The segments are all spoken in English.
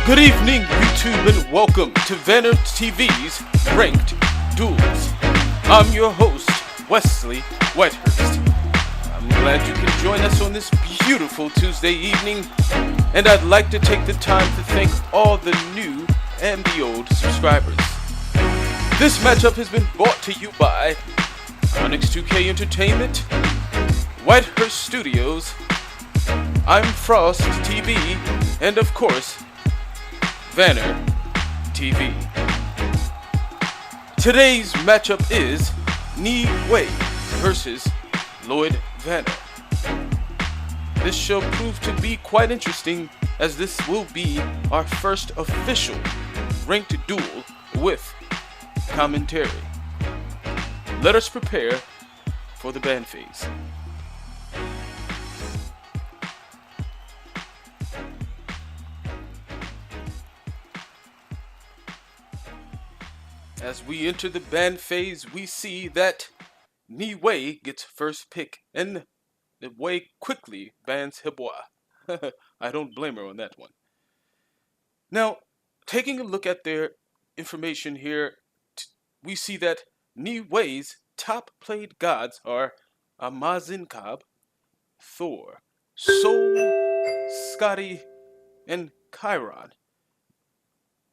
Good evening, YouTube, and welcome to Vanner TV's Ranked Duels. I'm your host, Wesley Whitehurst. I'm glad you can join us on this beautiful Tuesday evening, and I'd like to take the time to thank all the new and the old subscribers. This matchup has been brought to you by Onyx 2K Entertainment, Whitehurst Studios, I'm Frost TV, and of course, Vanner TV. Today's matchup is Ni Wei versus Lloyd Vanner. This shall prove to be quite interesting, as this will be our first official ranked duel with commentary. Let us prepare for the ban phase. As we enter the ban phase, we see that Ni Wei gets first pick, and Wei quickly bans Hebois. I don't blame her on that one. Now, taking a look at their information here, we see that Ni Wei's top played gods are Amazinkab, Thor, Sol, Scotty, and Chiron.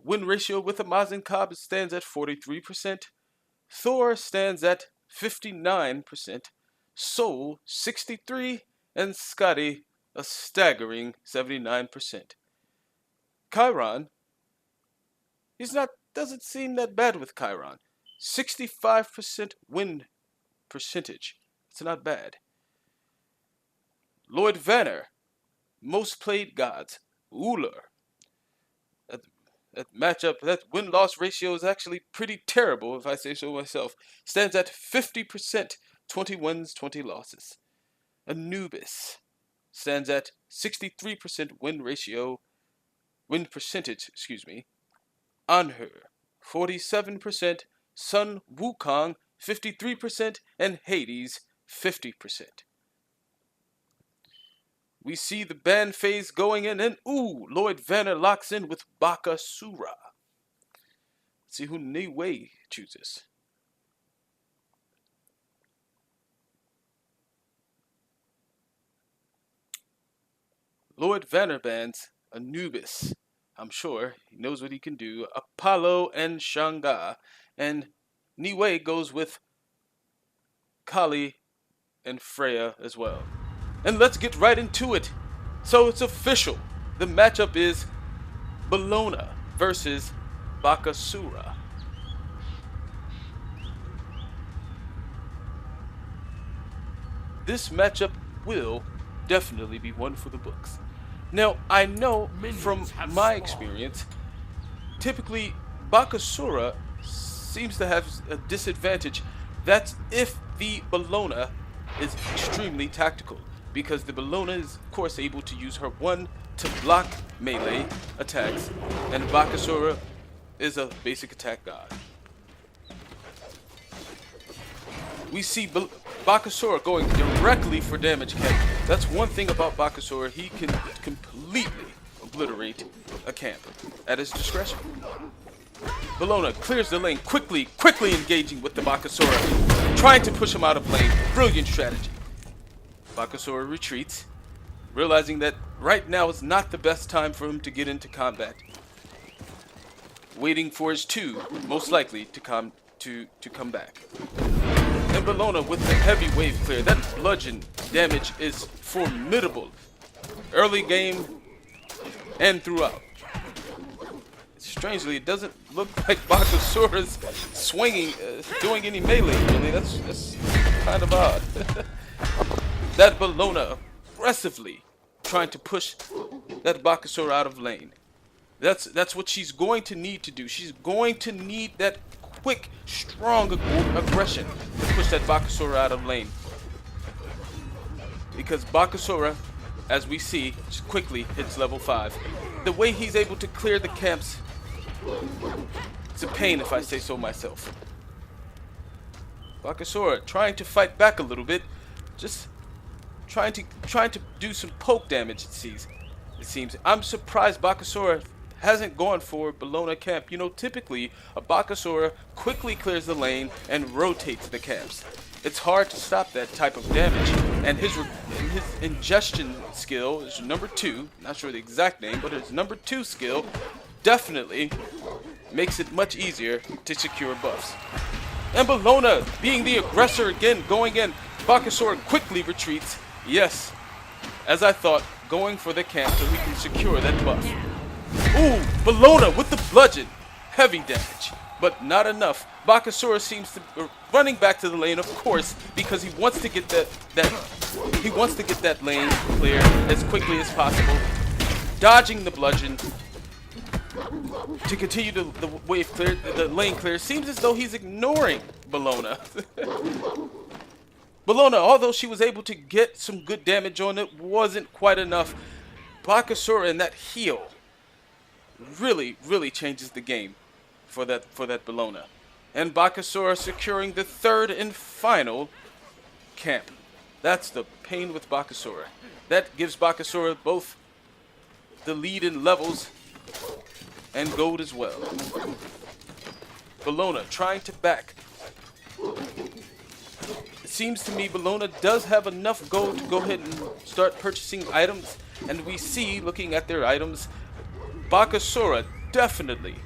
Win ratio with Amazinkab stands at 43%, Thor stands at 59%, Sol 63%, and Scotty a staggering 79%. Chiron, doesn't seem that bad with Chiron. 65% win percentage. It's not bad. Lloyd Vanner, most played gods, Uller. That matchup, that win-loss ratio is actually pretty terrible, if I say so myself. Stands at 50%, 20 wins, 20 losses. Anubis stands at 63% win percentage, Anhur, 47%, Sun Wukong, 53%, and Hades, 50%. We see the ban phase going in, and Lloyd Vanner locks in with Bakasura. Let's see who Ni Wei chooses. Lloyd Vanner bans Anubis. I'm sure he knows what he can do. Apollo and Shanga. And Ni Wei goes with Kali and Freya as well. And let's get right into it. So it's official. The matchup is Bellona versus Bakasura. This matchup will definitely be one for the books. Now, I know from my experience, typically Bakasura seems to have a disadvantage. That's if the Bellona is extremely tactical, because the Bellona is, of course, able to use her one to block melee attacks, and Bakasura is a basic attack god. We see Bakasura going directly for damage camp. That's one thing about Bakasura, he can completely obliterate a camp at his discretion. Bellona clears the lane quickly engaging with the Bakasura, trying to push him out of lane. Brilliant strategy. Bakasura retreats, realizing that right now is not the best time for him to get into combat. Waiting for his two, most likely, to come back. And Bellona with the heavy wave clear. That bludgeon damage is formidable. Early game and throughout. Strangely, it doesn't look like Bakasura's swinging, doing any melee, really. That's kind of odd. That Bellona aggressively trying to push that Bakasura out of lane. That's what she's going to need to do. She's going to need that quick, strong aggression to push that Bakasura out of lane. Because Bakasura, as we see, just quickly hits level 5. The way he's able to clear the camps, it's a pain if I say so myself. Bakasura trying to fight back a little bit, just trying to do some poke damage. It seems. I'm surprised Bakasura hasn't gone for Bellona camp. You know, typically a Bakasura quickly clears the lane and rotates the camps. It's hard to stop that type of damage, and his ingestion skill is number 2. Not sure the exact name, but his number 2 skill definitely makes it much easier to secure buffs. And Bellona, being the aggressor again, going in. Bakasura quickly retreats. Yes, as I thought, going for the camp so he can secure that buff. Ooh, Bellona with the bludgeon. Heavy damage, but not enough. Bakasura seems to be running back to the lane, of course, because he wants to get that lane clear as quickly as possible. Dodging the bludgeon to continue the wave clear, the lane clear. Seems as though he's ignoring Bellona. Bellona, although she was able to get some good damage on it, wasn't quite enough. Bakasura and that heal really changes the game for that Bellona. And Bakasura securing the 3rd and final camp. That's the pain with Bakasura. That gives Bakasura both the lead in levels and gold as well. Bellona trying to back. It seems to me Bellona does have enough gold to go ahead and start purchasing items. And we see, looking at their items, Bakasura definitely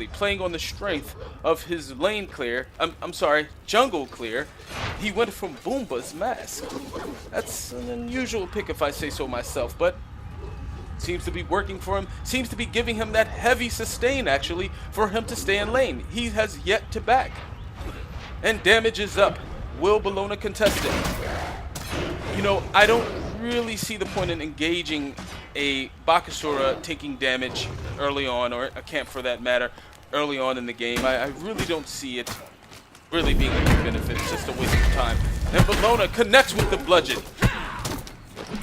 playing on the strength of his lane clear. I'm sorry, jungle clear. He went from Boomba's mask. That's an unusual pick if I say so myself, but seems to be working for him. Seems to be giving him that heavy sustain, actually, for him to stay in lane. He has yet to back. And damage is up. Will Bellona contest it? You know, I don't really see the point in engaging a Bakasura taking damage early on, or a camp for that matter, early on in the game. I really don't see it really being a big benefit. It's just a waste of time. And Bellona connects with the bludgeon.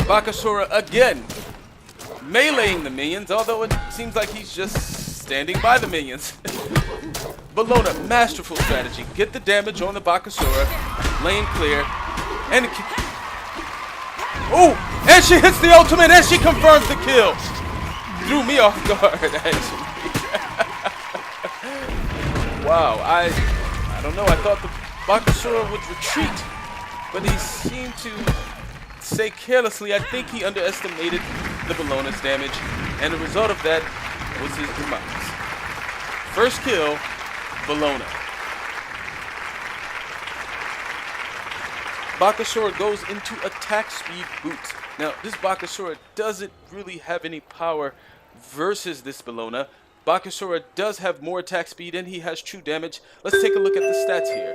Bakasura again meleeing the minions, although it seems like he's just standing by the minions. Bellona, masterful strategy. Get the damage on the Bakasura. Lane clear. And oh! And she hits the ultimate and she confirms the kill. Threw me off guard, actually. Wow, I don't know. I thought the Bakasura would retreat, but he seemed to say carelessly. I think he underestimated the Bellona's damage, and the result of that was his demise. First kill, Bellona. Bakasura goes into attack speed boots. Now, this Bakasura doesn't really have any power versus this Bellona. Bakasura does have more attack speed and he has true damage. Let's take a look at the stats here.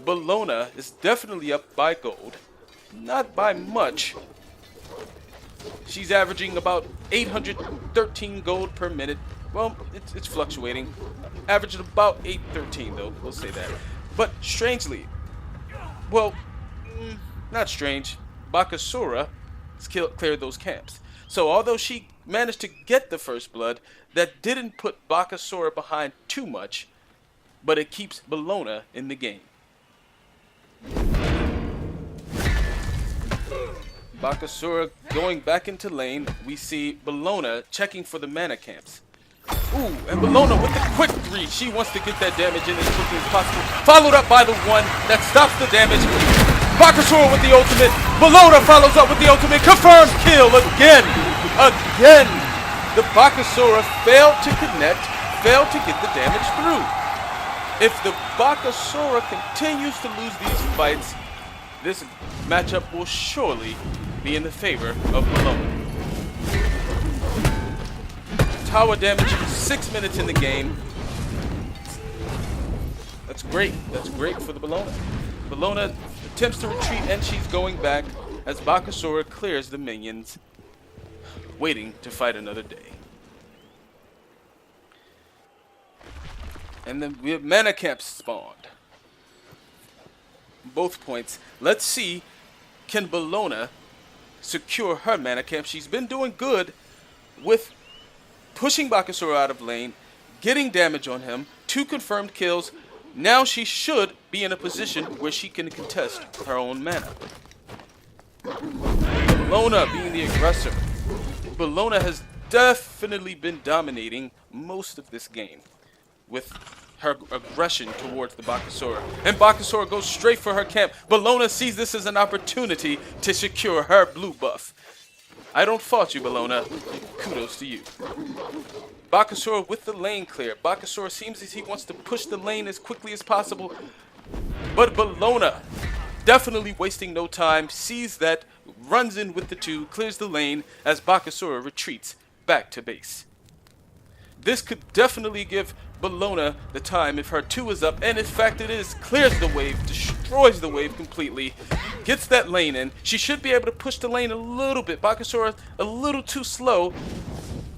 Bellona is definitely up by gold. Not by much. She's averaging about 813 gold per minute. Well, it's fluctuating. Averaging about 813 though, we'll say that. But strangely, well, not strange, Bakasura cleared those camps. So although she managed to get the first blood, that didn't put Bakasura behind too much, but it keeps Bellona in the game. Bakasura going back into lane. We see Bellona checking for the mana camps. Ooh, and Bellona with the quick 3. She wants to get that damage in as quickly as possible. Followed up by the 1 that stops the damage. Bakasura with the ultimate. Bellona follows up with the ultimate. Confirmed kill again. Again. The Bakasura failed to connect, failed to get the damage through. If the Bakasura continues to lose these fights, this matchup will surely be in the favor of Bellona. Tower damage, 6 minutes in the game. That's great. That's great for the Bellona. Bellona attempts to retreat and she's going back as Bakasura clears the minions, waiting to fight another day. And then we have mana camps spawned. Both points. Let's see, can Bellona secure her mana camp? She's been doing good with pushing Bakasura out of lane, getting damage on him, 2 confirmed kills. Now she should be in a position where she can contest her own mana. Bellona being the aggressor. Bellona has definitely been dominating most of this game with her aggression towards the Bakasura. And Bakasura goes straight for her camp. Bellona sees this as an opportunity to secure her blue buff. I don't fault you, Bellona. Kudos to you. Bakasura with the lane clear. Bakasura seems as he wants to push the lane as quickly as possible. But Bellona, definitely wasting no time, sees that, runs in with the two, clears the lane as Bakasura retreats back to base. This could definitely give Bellona the time if her 2 is up, and in fact it is. Clears the wave, destroys the wave completely, gets that lane in. She should be able to push the lane a little bit. Bakasura a little too slow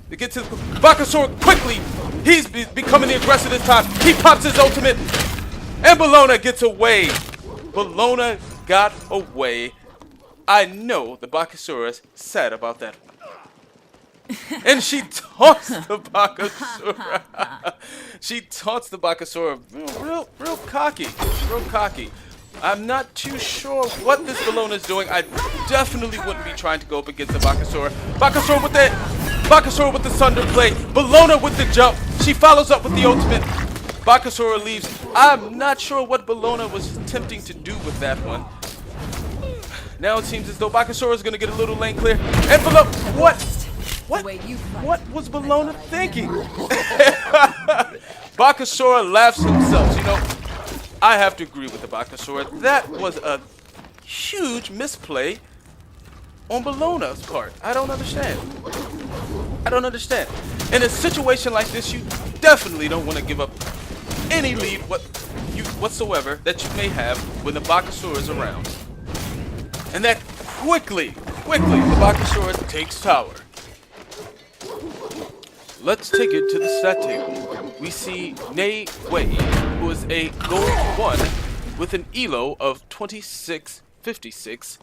to get to the... Bakasura quickly! He's becoming the aggressor this time. He pops his ultimate, and Bellona gets away. Bellona got away. I know the Bakasura's sad about that one. And she taunts the Bakasura. She taunts the Bakasura real cocky. Real cocky. I'm not too sure what this Bellona is doing. I definitely wouldn't be trying to go up against the Bakasura. Bakasura with the Sunder play. Bellona with the jump. She follows up with the ultimate. Bakasura leaves. I'm not sure what Bellona was attempting to do with that one. Now it seems as though Bakasura is going to get a little lane clear. And Bellona, what was Bellona thinking? Bakasura laughs himself. You know, I have to agree with the Bakasura. That was a huge misplay on Bellona's part. I don't understand. In a situation like this, you definitely don't want to give up any lead whatsoever that you may have when the Bakasura is around. And that quickly, the Bakasura takes tower. Let's take it to the stat table. We see Nei Wei, who is a gold 1 with an elo of 2656,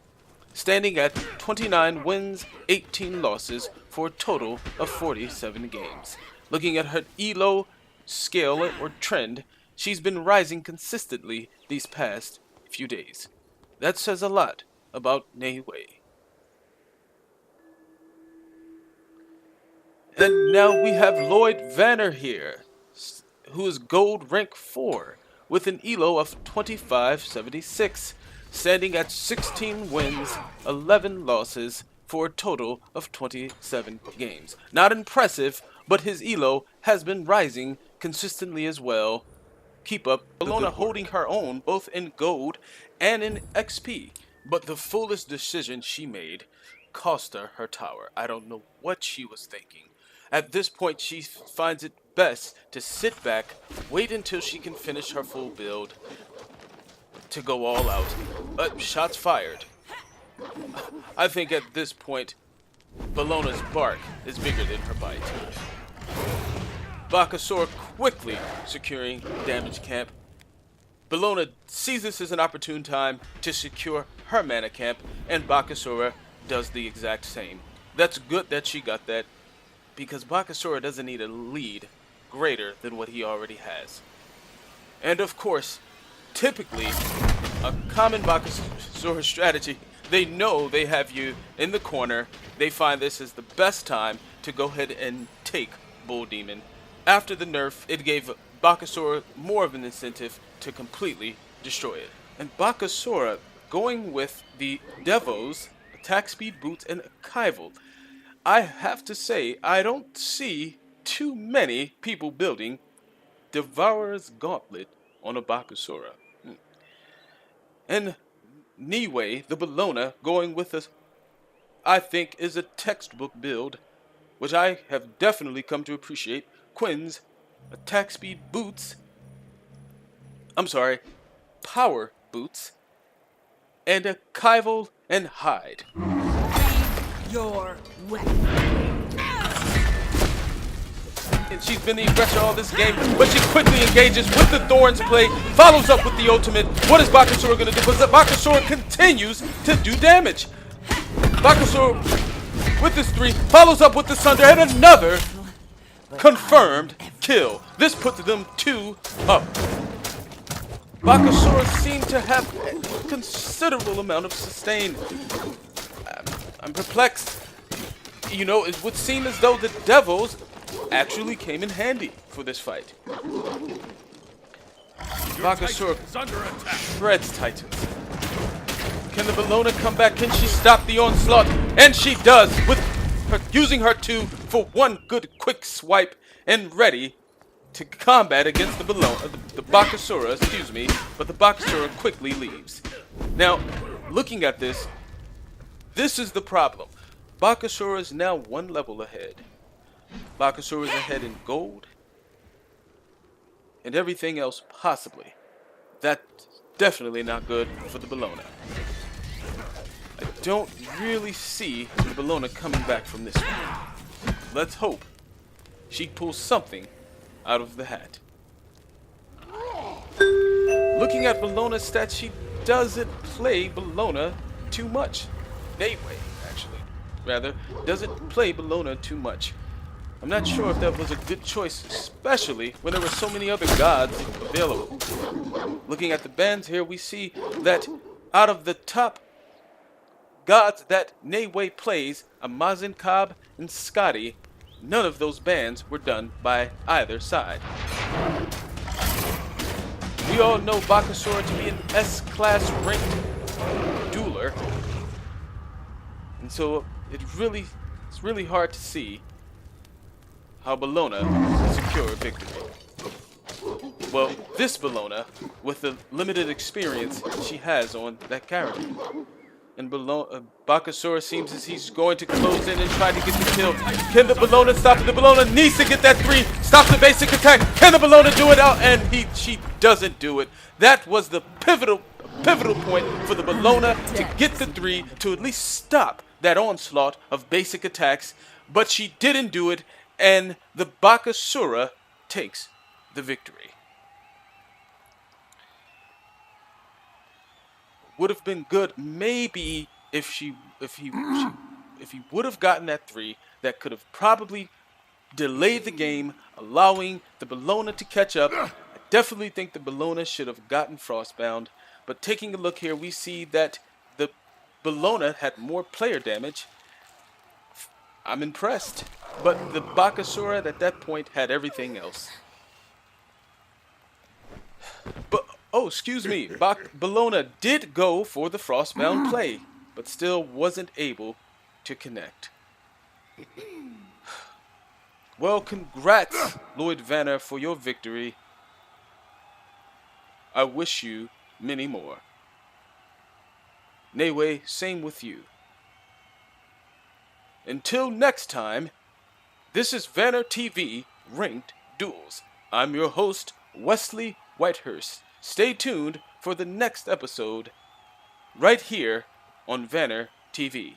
standing at 29 wins, 18 losses for a total of 47 games. Looking at her elo scale or trend, she's been rising consistently these past few days. That says a lot about Nei Wei. And now we have Lloyd Vanner here, who is gold rank 4 with an elo of 2576, standing at 16 wins, 11 losses for a total of 27 games. Not impressive, but his elo has been rising consistently as well. Keep up. Bellona holding her own both in gold and in XP. But the foolish decision she made cost her her tower. I don't know what she was thinking. At this point, she finds it best to sit back, wait until she can finish her full build to go all out. But shots fired. I think at this point, Bellona's bark is bigger than her bite. Bakasura quickly securing damage camp. Bellona sees this as an opportune time to secure her mana camp, and Bakasura does the exact same. That's good that she got that, because Bakasura doesn't need a lead greater than what he already has. And of course, typically, a common Bakasura strategy, they know they have you in the corner. They find this is the best time to go ahead and take Bull Demon. After the nerf, it gave Bakasura more of an incentive to completely destroy it. And Bakasura going with the Devos, attack speed boots, and Kaival. I have to say, I don't see too many people building Devourer's Gauntlet on a Bakasura. And Nei Wei, the Bellona, going with us, I think is a textbook build, which I have definitely come to appreciate. Quinn's attack speed boots, power boots, and a Kaival and hide. Your weapon. And she's been the aggressor all this game, but she quickly engages with the Thorns play, follows up with the ultimate. What is Bakasura going to do? Because Bakasura continues to do damage. Bakasura with this 3, follows up with the Sunder, and another confirmed kill. This puts them 2 up. Bakasura seemed to have a considerable amount of sustain. I'm perplexed. you know, it would seem as though the Devils actually came in handy for this fight. Bakasura shreds Titans. Can the Bellona come back? Can she stop the onslaught? And she does, with her using her 2 for one good quick swipe and ready to combat against the Bellona, the Bakasura, excuse me, but the Bakasura quickly leaves. Now, looking at this, this is the problem. Bakasura is now 1 level ahead. Bakasura is ahead in gold and everything else possibly. That's definitely not good for the Bellona. I don't really see the Bellona coming back from this one. Let's hope she pulls something out of the hat. Looking at Bellona's stats, she doesn't play Bellona too much. Nayway, actually, rather, doesn't play Bellona too much. I'm not sure if that was a good choice, especially when there were so many other gods available. Looking at the bans here, we see that out of the top gods that Nayway plays, Amazin Cobb and Scotty, none of those bans were done by either side. We all know Bakasura to be an S-class ranked dueler, and so it's really hard to see how Bellona will secure a victory. Well, this Bellona, with the limited experience she has on that character. And Bakasura seems as he's going to close in and try to get the kill. Can the Bellona stop it? The Bellona needs to get that 3. Stop the basic attack. Can the Bellona do it out? And she doesn't do it. That was the pivotal point for the Bellona to get the 3, to at least stop that onslaught of basic attacks. But she didn't do it, and the Bakasura takes the victory. Would have been good maybe if he would have gotten that 3, that could have probably delayed the game, allowing the Bellona to catch up. I definitely think the Bellona should have gotten Frostbound, but taking a look here, we see that the Bellona had more player damage. I'm impressed, but the Bakasura at that point had everything else. But oh, excuse me, Bellona did go for the Frostbound play, but still wasn't able to connect. Well, congrats, Lloyd Vanner, for your victory. I wish you many more. Nayway, same with you. Until next time, this is Vanner TV Ranked Duels. I'm your host, Wesley Whitehurst. Stay tuned for the next episode right here on Vanner TV.